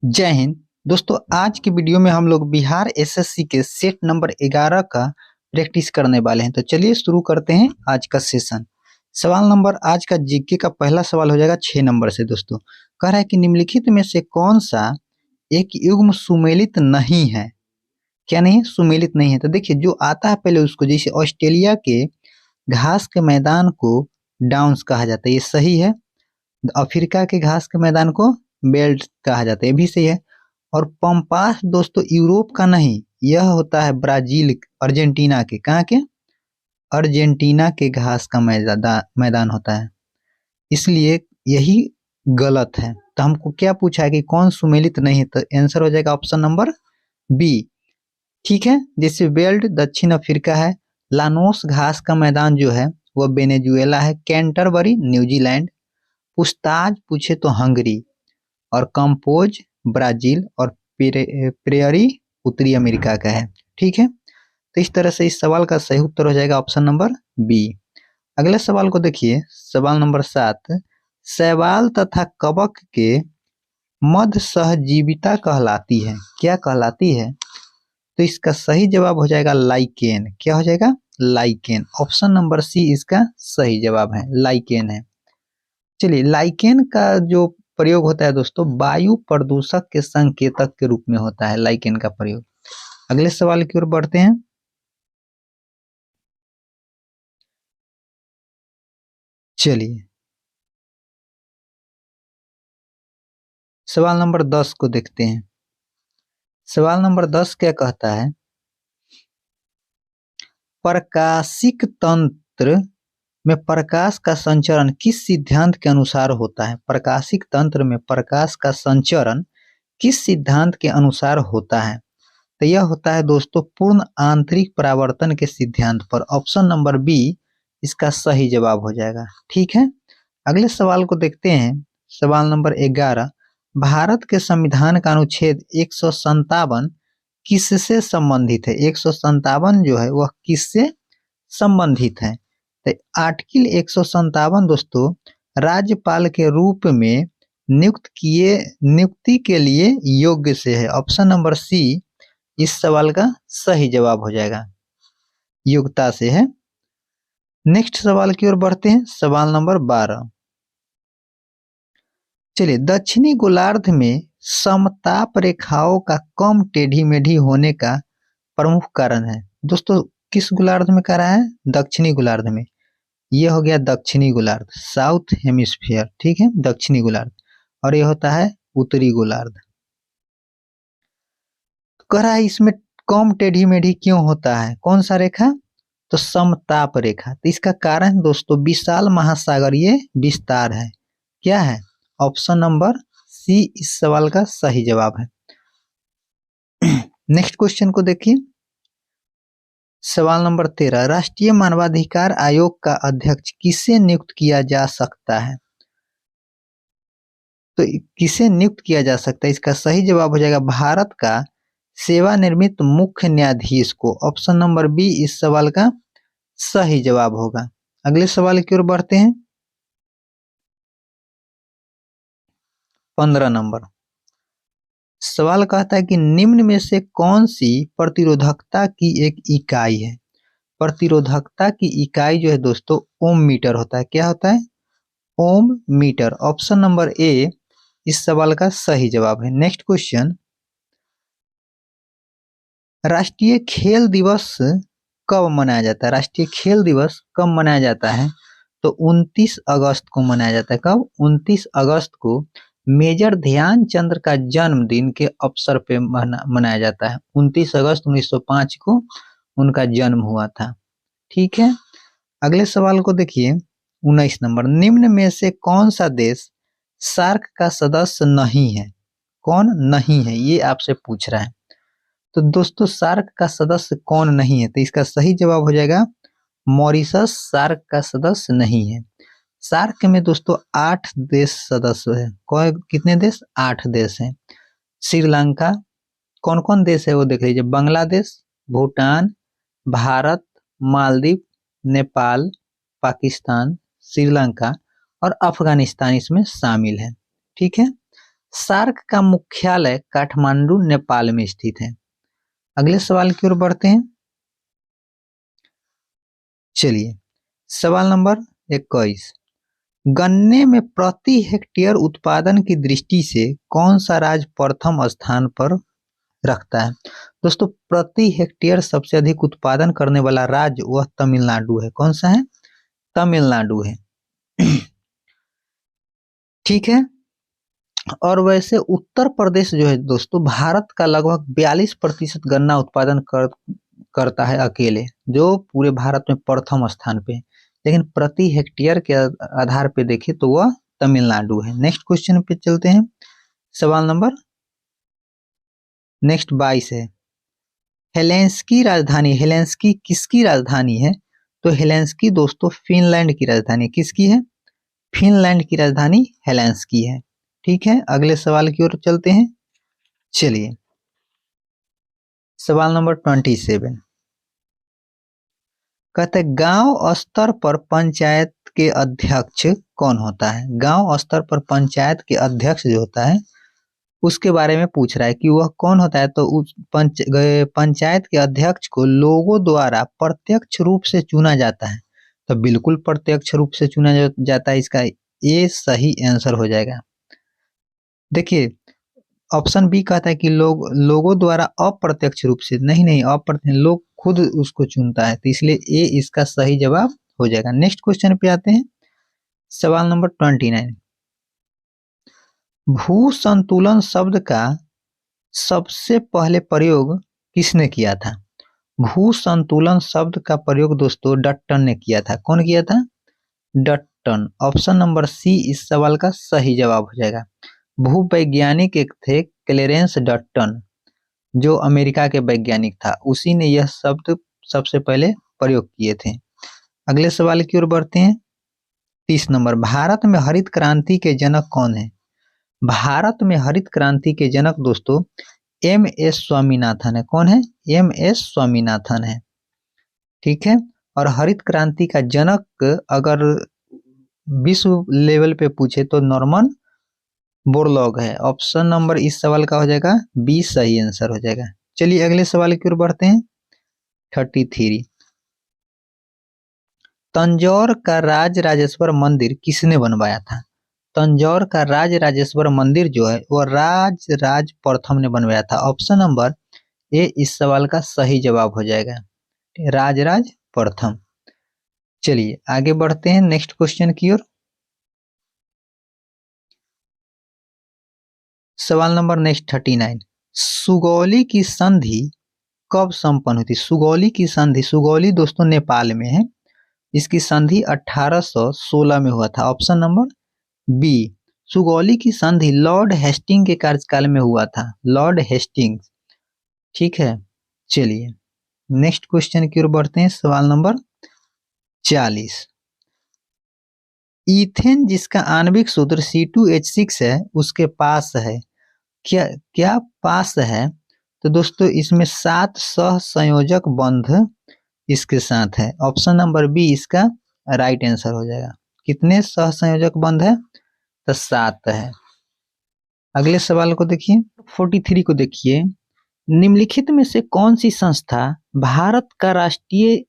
जय हिंद दोस्तों। आज की वीडियो में हम लोग बिहार एसएससी के सेट नंबर 11 का प्रैक्टिस करने वाले हैं। तो चलिए शुरू करते हैं आज का सेशन। सवाल नंबर आज का जीके का पहला सवाल हो जाएगा 6 नंबर से। दोस्तों कह रहा है कि निम्नलिखित में से कौन सा एक युग्म सुमेलित नहीं है। क्या नहीं है? सुमेलित नहीं है। तो देखिए जो आता है पहले उसको, जैसे ऑस्ट्रेलिया के घास के मैदान को डाउन्स कहा जाता है, ये सही है। अफ्रीका के घास के मैदान को बेल्ट कहा जाता है, ये भी सही है। और पंपास दोस्तों यूरोप का नहीं, यह होता है ब्राजील अर्जेंटीना के। कहाँ के? अर्जेंटीना के घास का मैदान होता है, इसलिए यही गलत है। तो हमको क्या पूछा है कि कौन सुमेलित नहीं है, तो आंसर हो जाएगा ऑप्शन नंबर बी। ठीक है, जैसे बेल्ट दक्षिण अफ्रीका है, लानोस घास का मैदान जो है वह वेनेजुएला है, कैंटरबरी न्यूजीलैंड, पुस्ताज पूछे तो हंगरी, और कंपोज ब्राजील, और प्रेयरी उत्तरी अमेरिका का है। ठीक है, तो इस तरह से इस सवाल का सही उत्तर हो जाएगा ऑप्शन नंबर बी। अगले सवाल को देखिए, सवाल नंबर 7। शैवाल तथा कवक के मध्य सहजीविता कहलाती है, क्या कहलाती है? तो इसका सही जवाब हो जाएगा लाइकेन। क्या हो जाएगा? लाइकेन। ऑप्शन नंबर सी इसका सही जवाब है, लाइकेन है। चलिए, लाइकेन का जो प्रयोग होता है दोस्तों, वायु प्रदूषक के संकेतक के रूप में होता है लाइकेन का प्रयोग। अगले सवाल की ओर बढ़ते हैं। चलिए सवाल नंबर 10 को देखते हैं। सवाल नंबर 10 क्या कहता है? प्रकाशिक तंत्र में प्रकाश का संचरण किस सिद्धांत के अनुसार होता है? प्रकाशिक तंत्र में प्रकाश का संचरण किस सिद्धांत के अनुसार होता है? तो यह होता है दोस्तों पूर्ण आंतरिक परावर्तन के सिद्धांत पर। ऑप्शन नंबर बी इसका सही जवाब हो जाएगा। ठीक है, अगले सवाल को देखते हैं। सवाल नंबर 11। भारत के संविधान का अनुच्छेद 157 किससे संबंधित है? 157 जो है वह किससे संबंधित है? तो आर्टिकल 157 दोस्तों राज्यपाल के रूप में नियुक्ति के लिए योग्य से है। ऑप्शन नंबर सी इस सवाल का सही जवाब हो जाएगा, योग्यता से है। नेक्स्ट सवाल की ओर बढ़ते हैं। सवाल नंबर 12। चलिए, दक्षिणी गोलार्ध में समताप रेखाओं का कम टेढ़ी मेढ़ी होने का प्रमुख कारण है। दोस्तों किस गोलार्ध में कह रहा है? दक्षिणी गोलार्ध में। यह हो गया दक्षिणी गोलार्ध, साउथ हेमिस्फीयर। ठीक है, दक्षिणी गोलार्ध। और यह होता है उत्तरी गोलार्ध। कह रहा है इसमें कम टेढ़ी मेढ़ी क्यों होता है? कौन सा रेखा? तो समताप रेखा। तो इसका कारण दोस्तों विशाल महासागरीय विस्तार है। क्या है? ऑप्शन नंबर सी इस सवाल का सही जवाब है। नेक्स्ट क्वेश्चन को देखिए। सवाल नंबर 13। राष्ट्रीय मानवाधिकार आयोग का अध्यक्ष किसे नियुक्त किया जा सकता है? तो किसे नियुक्त किया जा सकता है? इसका सही जवाब हो जाएगा भारत का सेवानिवृत्त मुख्य न्यायाधीश को। ऑप्शन नंबर बी इस सवाल का सही जवाब होगा। अगले सवाल की ओर बढ़ते हैं। 15 नंबर सवाल कहता है कि निम्न में से कौन सी प्रतिरोधकता की एक इकाई है? प्रतिरोधकता की इकाई जो है दोस्तों ओम मीटर होता है। क्या होता है? ओम मीटर। ऑप्शन नंबर ए इस सवाल का सही जवाब है। Next question. राष्ट्रीय खेल दिवस कब मनाया जाता है? राष्ट्रीय खेल दिवस कब मनाया जाता है? तो 29 अगस्त को मनाया जाता है। कब? 29 अगस्त को मेजर ध्यानचंद का जन्मदिन के अवसर पे मनाया जाता है। 29 अगस्त 1905 को उनका जन्म हुआ था। ठीक है, अगले सवाल को देखिए। 19 नंबर। निम्न में से कौन सा देश सार्क का सदस्य नहीं है? कौन नहीं है ये आपसे पूछ रहा है। तो दोस्तों सार्क का सदस्य कौन नहीं है? तो इसका सही जवाब हो जाएगा मॉरिशस सार्क का सदस्य नहीं है। सार्क में दोस्तों 8 देश सदस्य है। कौन? कितने देश? 8 देश हैं। श्रीलंका, कौन कौन देश है वो देख लीजिए। बांग्लादेश, भूटान, भारत, मालदीव, नेपाल, पाकिस्तान, श्रीलंका और अफगानिस्तान इसमें शामिल है। ठीक है, सार्क का मुख्यालय काठमांडू नेपाल में स्थित है। अगले सवाल की ओर बढ़ते हैं। चलिए सवाल नंबर 21, गन्ने में प्रति हेक्टेयर उत्पादन की दृष्टि से कौन सा राज्य प्रथम स्थान पर रखता है? दोस्तों प्रति हेक्टेयर सबसे अधिक उत्पादन करने वाला राज्य वह तमिलनाडु है। कौन सा है? तमिलनाडु है। ठीक है। और वैसे उत्तर प्रदेश जो है दोस्तों भारत का लगभग 42% गन्ना उत्पादन करता है अकेले, जो पूरे भारत में प्रथम स्थान पे है। लेकिन प्रति हेक्टेयर के आधार पे देखें तो वह तमिलनाडु है। नेक्स्ट क्वेश्चन पे चलते हैं। सवाल नंबर नेक्स्ट 22 है, हेलेंस्की राजधानी, हेलेंस्की किसकी राजधानी है? तो हेलेंस्की दोस्तों फिनलैंड की राजधानी। किसकी है? फिनलैंड की राजधानी हेलेंस्की है। ठीक है, अगले सवाल की ओर चलते हैं। चलिए सवाल नंबर 27, कहते गांव स्तर पर पंचायत के अध्यक्ष कौन होता है? गांव स्तर पर पंचायत के अध्यक्ष जो होता है उसके बारे में पूछ रहा है कि वह कौन होता है। तो उस पंचायत के अध्यक्ष को लोगों द्वारा प्रत्यक्ष रूप से चुना जाता है। तो बिल्कुल प्रत्यक्ष रूप से चुना जाता है, इसका ये सही आंसर हो जाएगा। देखिए ऑप्शन बी कहता है कि लोगों द्वारा अप्रत्यक्ष रूप से, नहीं अप्रत्यक्ष, लोग खुद उसको चुनता है, तो इसलिए ए इसका सही जवाब हो जाएगा। नेक्स्ट क्वेश्चन पे आते हैं। सवाल नंबर 29, भू संतुलन शब्द का सबसे पहले प्रयोग किसने किया था? भू संतुलन शब्द का प्रयोग दोस्तों डट्टन ने किया था। कौन किया था? डट्टन। ऑप्शन नंबर सी इस सवाल का सही जवाब हो जाएगा। भूवैज्ञानिक एक थे क्लेरेंस डट्टन, जो अमेरिका के वैज्ञानिक था, उसी ने यह शब्द सबसे पहले प्रयोग किए थे। अगले सवाल की ओर बढ़ते हैं। 30 नंबर, भारत में हरित क्रांति के जनक कौन है? भारत में हरित क्रांति के जनक दोस्तों एम एस स्वामीनाथन है। कौन है? एम एस स्वामीनाथन है। ठीक है। और हरित क्रांति का जनक अगर विश्व लेवल पे पूछे तो नॉर्मन बोरलॉग है। ऑप्शन नंबर इस सवाल का हो जाएगा बी, सही आंसर हो जाएगा। चलिए अगले सवाल की ओर बढ़ते हैं। 33, तंजौर का राज राजेश्वर मंदिर किसने बनवाया था? तंजौर का राज राजेश्वर मंदिर जो है वो राज प्रथम ने बनवाया था। ऑप्शन नंबर ए इस सवाल का सही जवाब हो जाएगा, राज प्रथम। चलिए आगे बढ़ते हैं नेक्स्ट क्वेश्चन की ओर। सवाल नंबर नेक्स्ट 39, सुगौली की संधि कब संपन्न हुई थी? सुगौली की संधि, सुगौली दोस्तों नेपाल में है, इसकी संधि 1816 में हुआ था। ऑप्शन नंबर बी, सुगौली की संधि लॉर्ड हेस्टिंग के कार्यकाल में हुआ था, लॉर्ड हेस्टिंग। ठीक है। चलिए नेक्स्ट क्वेश्चन की ओर बढ़ते हैं। सवाल नंबर 40, ईथेन जिसका आणविक सूत्र C2H6 है उसके पास है, क्या क्या पास है? तो दोस्तों इसमें 7 सहसंयोजक बंध इसके साथ है। ऑप्शन नंबर बी इसका राइट आंसर हो जाएगा। कितने सहसंयोजक बंध है? तो 7 है। अगले सवाल को देखिए, 43 को देखिए, निम्नलिखित में से कौन सी संस्था भारत का राष्ट्रीय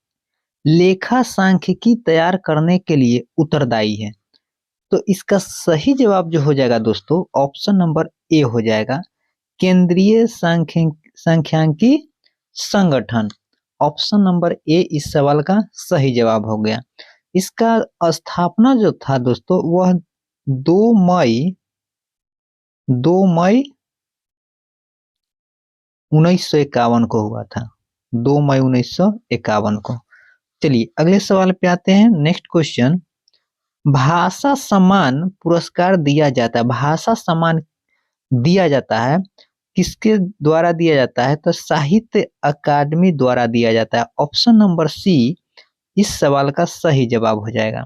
लेखा सांख्यिकी तैयार करने के लिए उत्तरदायी है? तो इसका सही जवाब जो हो जाएगा दोस्तों ऑप्शन नंबर ए हो जाएगा, केंद्रीय सांख्यिकी संगठन। ऑप्शन नंबर ए इस सवाल का सही जवाब हो गया। इसका स्थापना जो था दोस्तों वह 2 मई 1951 को हुआ था, 2 मई 1951 को। चलिए अगले सवाल पे आते हैं। नेक्स्ट क्वेश्चन, भाषा सम्मान पुरस्कार दिया जाता है, भाषा सम्मान दिया जाता है किसके द्वारा दिया जाता है? तो साहित्य अकादमी द्वारा दिया जाता है। ऑप्शन नंबर सी इस सवाल का सही जवाब हो जाएगा।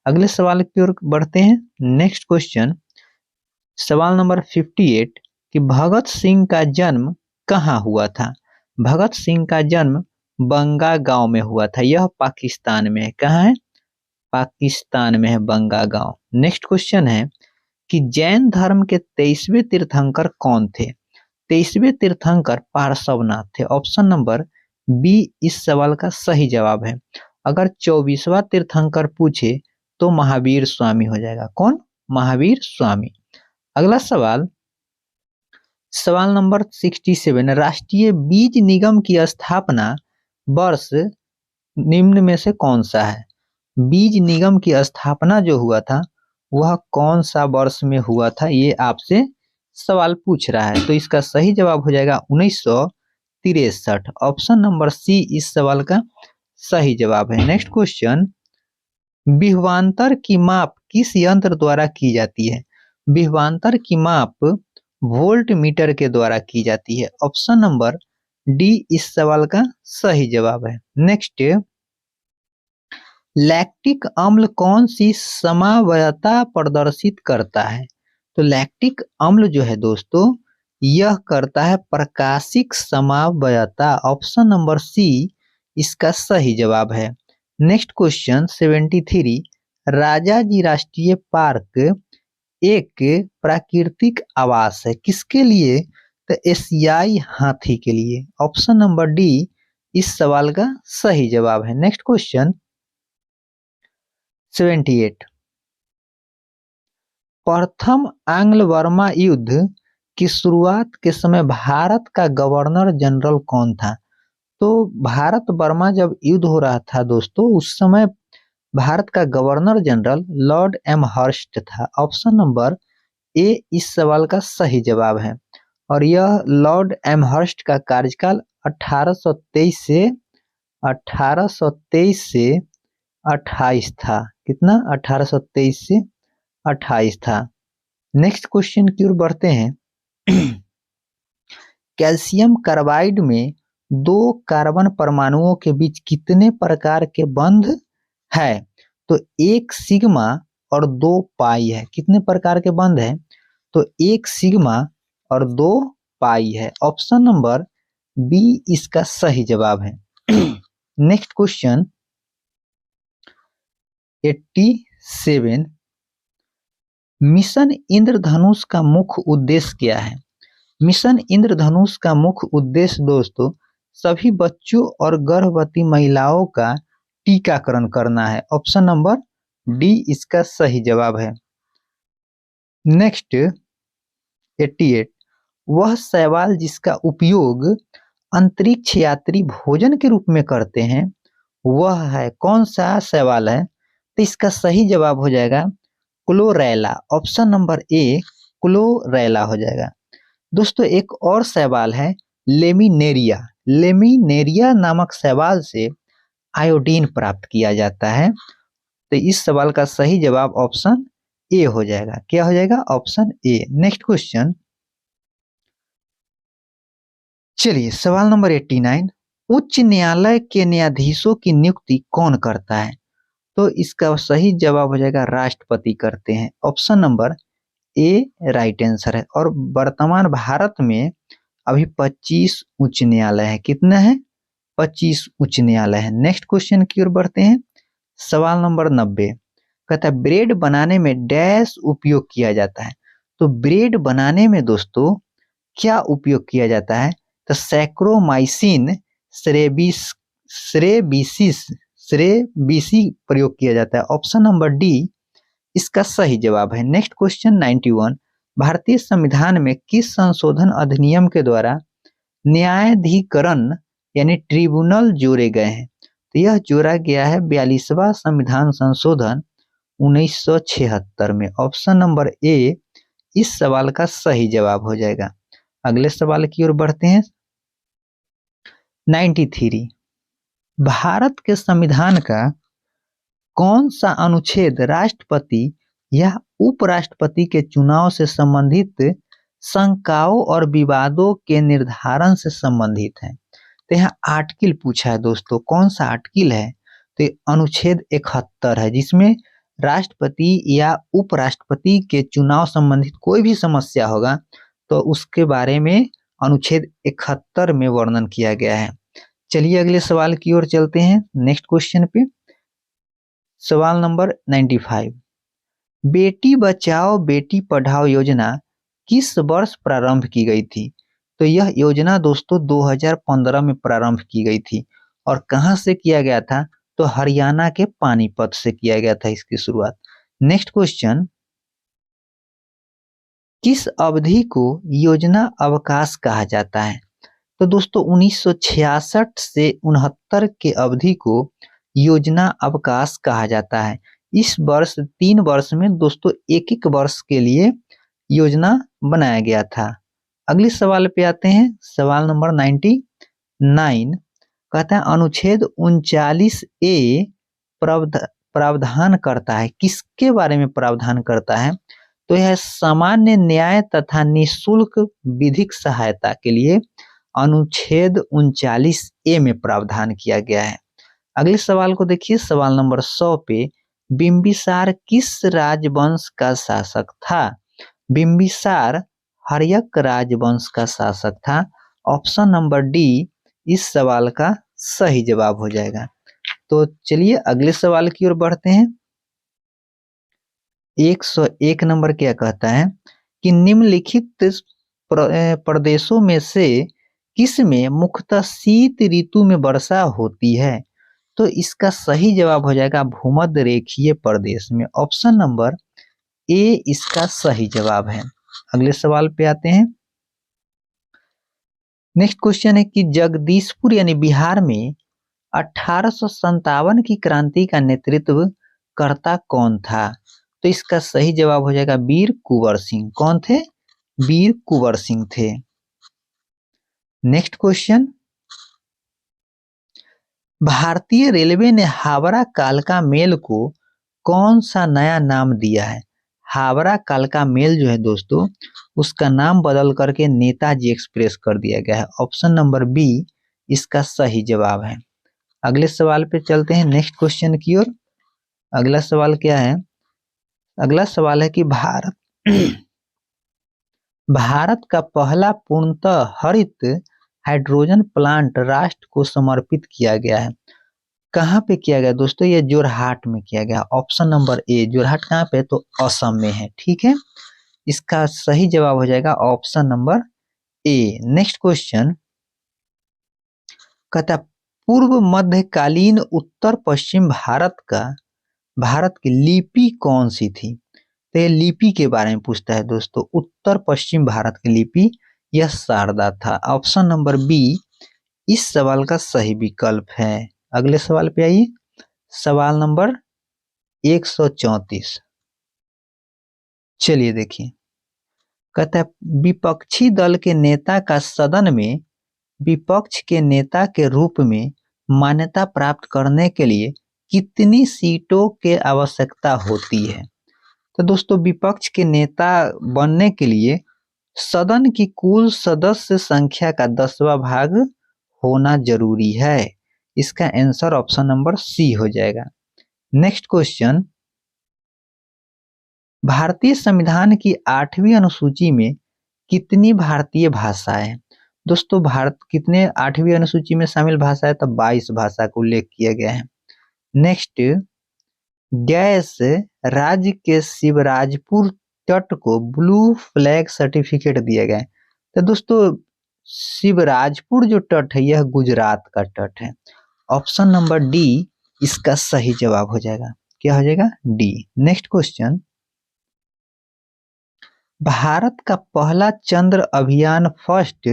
अगले सवाल की ओर बढ़ते हैं। नेक्स्ट क्वेश्चन, सवाल नंबर 58, कि भगत सिंह का जन्म कहाँ हुआ था? भगत सिंह का जन्म बंगा गांव में हुआ था, यह पाकिस्तान में है। कहाँ है? पाकिस्तान में है बंगा गांव। नेक्स्ट क्वेश्चन है, कि जैन धर्म के 23वें तीर्थंकर कौन थे? 23वें तीर्थंकर पार्श्वनाथ थे। ऑप्शन नंबर बी इस सवाल का सही जवाब है। अगर 24वां तीर्थंकर पूछे तो महावीर स्वामी हो जाएगा। कौन? महावीर स्वामी। अगला सवाल, सवाल नंबर 67, राष्ट्रीय बीज निगम की स्थापना वर्ष निम्न में से कौन सा है? बीज निगम की स्थापना जो हुआ था वह कौन सा वर्ष में हुआ था, ये आपसे सवाल पूछ रहा है। तो इसका सही जवाब हो जाएगा 1963। ऑप्शन नंबर सी इस सवाल का सही जवाब है। नेक्स्ट क्वेश्चन, विभवांतर की माप किस यंत्र द्वारा की जाती है? विभवांतर की माप वोल्ट मीटर के द्वारा की जाती है। ऑप्शन नंबर डी इस सवाल का सही जवाब है। नेक्स्ट, लैक्टिक अम्ल कौन सी समवायता प्रदर्शित करता है? तो लैक्टिक अम्ल जो है दोस्तों यह करता है प्रकाशिक समवायता। ऑप्शन नंबर सी इसका सही जवाब है। नेक्स्ट क्वेश्चन 73, राजाजी राष्ट्रीय पार्क एक प्राकृतिक आवास है, किसके लिए? तो एशियाई हाथी के लिए। ऑप्शन नंबर डी इस सवाल का सही जवाब है। नेक्स्ट क्वेश्चन 78, प्रथम आंग्ल बर्मा युद्ध की शुरुआत के समय भारत का गवर्नर जनरल कौन था? तो भारत बर्मा जब युद्ध हो रहा था दोस्तों उस समय भारत का गवर्नर जनरल लॉर्ड एमहर्स्ट था। ऑप्शन नंबर ए इस सवाल का सही जवाब है। और यह लॉर्ड एमहर्स्ट का कार्यकाल 1823 से 28 था। कितना? 1823 से 28 था। नेक्स्ट क्वेश्चन की ओर बढ़ते हैं। कैल्शियम कार्बाइड में 2 कार्बन परमाणुओं के बीच कितने प्रकार के बंध है? तो 1 सिग्मा और 2 पाई है। कितने प्रकार के बंध है? तो 1 सिग्मा और 2 पाई है। ऑप्शन नंबर बी इसका सही जवाब है। नेक्स्ट क्वेश्चन 87, मिशन इंद्रधनुष का मुख्य उद्देश्य क्या है? मिशन इंद्रधनुष का मुख्य उद्देश्य दोस्तों सभी बच्चों और गर्भवती महिलाओं का टीकाकरण करना है। ऑप्शन नंबर डी इसका सही जवाब है। नेक्स्ट 88, वह शैवाल जिसका उपयोग अंतरिक्ष यात्री भोजन के रूप में करते हैं वह है कौन सा शैवाल है? तो इसका सही जवाब हो जाएगा chlorella. Option number A chlorella हो जाएगा। दोस्तों एक और शैवाल है लेमिनेरिया। लेमिनेरिया नामक शैवाल से आयोडीन प्राप्त किया जाता है। तो इस सवाल का सही जवाब ऑप्शन ए हो जाएगा। क्या हो जाएगा? Option A. नेक्स्ट क्वेश्चन, चलिए सवाल नंबर 89, उच्च न्यायालय के न्यायाधीशों की नियुक्ति कौन करता है? तो इसका सही जवाब हो जाएगा राष्ट्रपति करते हैं। Option number A right answer है। और वर्तमान भारत में अभी 25 उच्च न्यायालय है। कितना है? 25 उच्च न्यायालय है। नेक्स्ट क्वेश्चन की ओर बढ़ते हैं। सवाल नंबर 90, कहता है ब्रेड बनाने में डैश उपयोग किया जाता है। तो ब्रेड बनाने में दोस्तों क्या उपयोग किया जाता है? तो सैक्रोमाइसिन श्रेबीसी प्रयोग किया जाता है। ऑप्शन नंबर डी इसका सही जवाब है। नेक्स्ट क्वेश्चन 91, भारतीय संविधान में किस संशोधन अधिनियम के द्वारा न्यायाधिकरण यानी ट्रिब्यूनल जोड़े गए हैं? तो यह जोड़ा गया है 42वां संविधान संशोधन 1976 में। ऑप्शन नंबर ए इस सवाल का सही जवाब हो जाएगा। अगले सवाल की ओर बढ़ते हैं। 93, भारत के संविधान का कौन सा अनुच्छेद राष्ट्रपति या उपराष्ट्रपति के चुनाव से संबंधित शंकाओं और विवादों के निर्धारण से संबंधित है? तो यहाँ आर्टिकल पूछा है दोस्तों। कौन सा आर्टिकल है? तो अनुच्छेद 71 है, जिसमें राष्ट्रपति या उपराष्ट्रपति के चुनाव संबंधित कोई भी समस्या होगा तो उसके बारे में अनुच्छेद 71 में वर्णन किया गया है। चलिए अगले सवाल की ओर चलते हैं। नेक्स्ट क्वेश्चन पे सवाल नंबर 95, बेटी बचाओ बेटी पढ़ाओ योजना किस वर्ष प्रारंभ की गई थी? तो यह योजना दोस्तों 2015 में प्रारंभ की गई थी। और कहां से किया गया था? तो हरियाणा के पानीपत से किया गया था इसकी शुरुआत। नेक्स्ट क्वेश्चन, किस अवधि को योजना अवकाश कहा जाता है? तो दोस्तों 1966 से 69 के अवधि को योजना अवकाश कहा जाता है। इस वर्ष 3 वर्ष में दोस्तों एक एक वर्ष के लिए योजना बनाया गया था। अगले सवाल पे आते हैं, सवाल नंबर 99 कहता है अनुच्छेद 39A प्रावधान करता है, किसके बारे में प्रावधान करता है? तो यह सामान्य न्याय तथा निःशुल्क विधिक सहायता के लिए अनुच्छेद 39A में प्रावधान किया गया है। अगले सवाल को देखिए, सवाल नंबर 100 पे, बिंबिसार किस राजवंश का शासक था? बिंबिसार हर्यक राजवंश का शासक था। ऑप्शन नंबर डी इस सवाल का सही जवाब हो जाएगा। तो चलिए अगले सवाल की ओर बढ़ते हैं। 101 नंबर क्या कहता है कि निम्नलिखित प्रदेशों में से किस में मुख्यतः शीत ऋतु में वर्षा होती है? तो इसका सही जवाब हो जाएगा भूमध्य रेखीय प्रदेश में। ऑप्शन नंबर ए इसका सही जवाब है। अगले सवाल पे आते हैं। नेक्स्ट क्वेश्चन है कि जगदीशपुर यानी बिहार में 1857 की क्रांति का नेतृत्व करता कौन था? तो इसका सही जवाब हो जाएगा वीर कुंवर सिंह। कौन थे? वीर कुंवर सिंह थे। नेक्स्ट क्वेश्चन, भारतीय रेलवे ने हावड़ा कालका मेल को कौन सा नया नाम दिया है? हावड़ा कालका मेल जो है दोस्तों उसका नाम बदल करके नेताजी एक्सप्रेस कर दिया गया है। ऑप्शन नंबर बी इसका सही जवाब है। अगले सवाल पे चलते हैं, नेक्स्ट क्वेश्चन की ओर। अगला सवाल क्या है? अगला सवाल है कि भारत का पहला पूर्णतः हरित हाइड्रोजन प्लांट राष्ट्र को समर्पित किया गया है। कहाँ पे किया गया दोस्तों? ये जोरहाट में किया गया। ऑप्शन नंबर ए, जोरहाट कहाँ पे? तो असम में है। ठीक है, इसका सही जवाब हो जाएगा option number A. Next question कहता पूर्व मध्यकालीन उत्तर पश्चिम भारत की लिपि कौन सी थी? तो ये लिपि के बारे में पूछता है दोस्तों। उत्तर पश्चिम भारत की लिपि यह शारदा था। ऑप्शन नंबर बी इस सवाल का सही विकल्प है। अगले सवाल पे आइए, सवाल नंबर 134। चलिए देखिए, कहता है विपक्षी दल के नेता का सदन में विपक्ष के नेता के रूप में मान्यता प्राप्त करने के लिए कितनी सीटों की आवश्यकता होती है? तो दोस्तों विपक्ष के नेता बनने के लिए सदन की कुल सदस्य संख्या का 10वां भाग होना जरूरी है। इसका आंसर ऑप्शन नंबर सी हो जाएगा। नेक्स्ट क्वेश्चन, भारतीय संविधान की 8वीं अनुसूची में कितनी भारतीय भाषाएं? दोस्तों भारत कितने 8वीं अनुसूची में शामिल भाषा है? तो 22 भाषा का उल्लेख किया गया है। नेक्स्ट, गैस राज्य के शिवराजपुर तट को ब्लू फ्लैग सर्टिफिकेट दिया गया है। तो दोस्तों शिवराजपुर जो तट है यह गुजरात का तट है। ऑप्शन नंबर डी इसका सही जवाब हो जाएगा। क्या हो जाएगा? डी। नेक्स्ट क्वेश्चन, भारत का पहला चंद्र अभियान फर्स्ट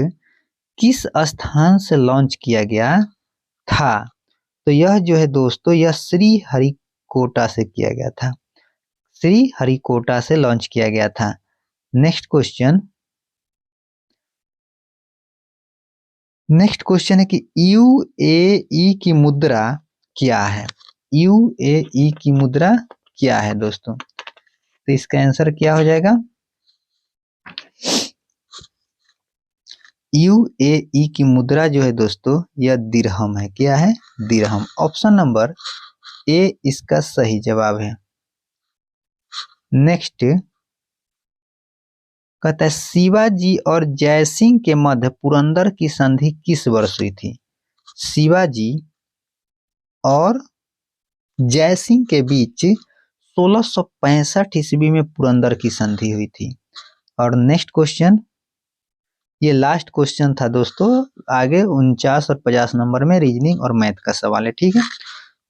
किस स्थान से लॉन्च किया गया था? तो यह जो है दोस्तों यह श्री हरिकोटा से किया गया था। श्री हरिकोटा से लॉन्च किया गया था। नेक्स्ट क्वेश्चन है कि यूएई की मुद्रा क्या है? यूएई की मुद्रा क्या है दोस्तों? तो इसका आंसर क्या हो जाएगा? यूएई की मुद्रा जो है दोस्तों यह दिरहम है। क्या है? दिरहम। ऑप्शन नंबर ए इसका सही जवाब है। नेक्स्ट कहता है शिवाजी और जयसिंह के मध्य पुरंदर की संधि किस वर्ष हुई थी? शिवाजी और जयसिंह के बीच 1665 ईस्वी में पुरंदर की संधि हुई थी। और नेक्स्ट क्वेश्चन, ये लास्ट क्वेश्चन था दोस्तों, आगे 49 और 50 नंबर में रीजनिंग और मैथ का सवाल है, ठीक है।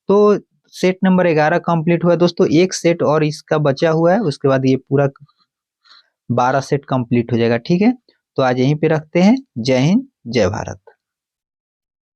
तो सेट नंबर 11 कंप्लीट हुआ दोस्तों, एक सेट और इसका बचा हुआ है, उसके बाद ये पूरा 12 सेट कंप्लीट हो जाएगा, ठीक है। तो आज यहीं पे रखते हैं। जय हिंद, जय भारत।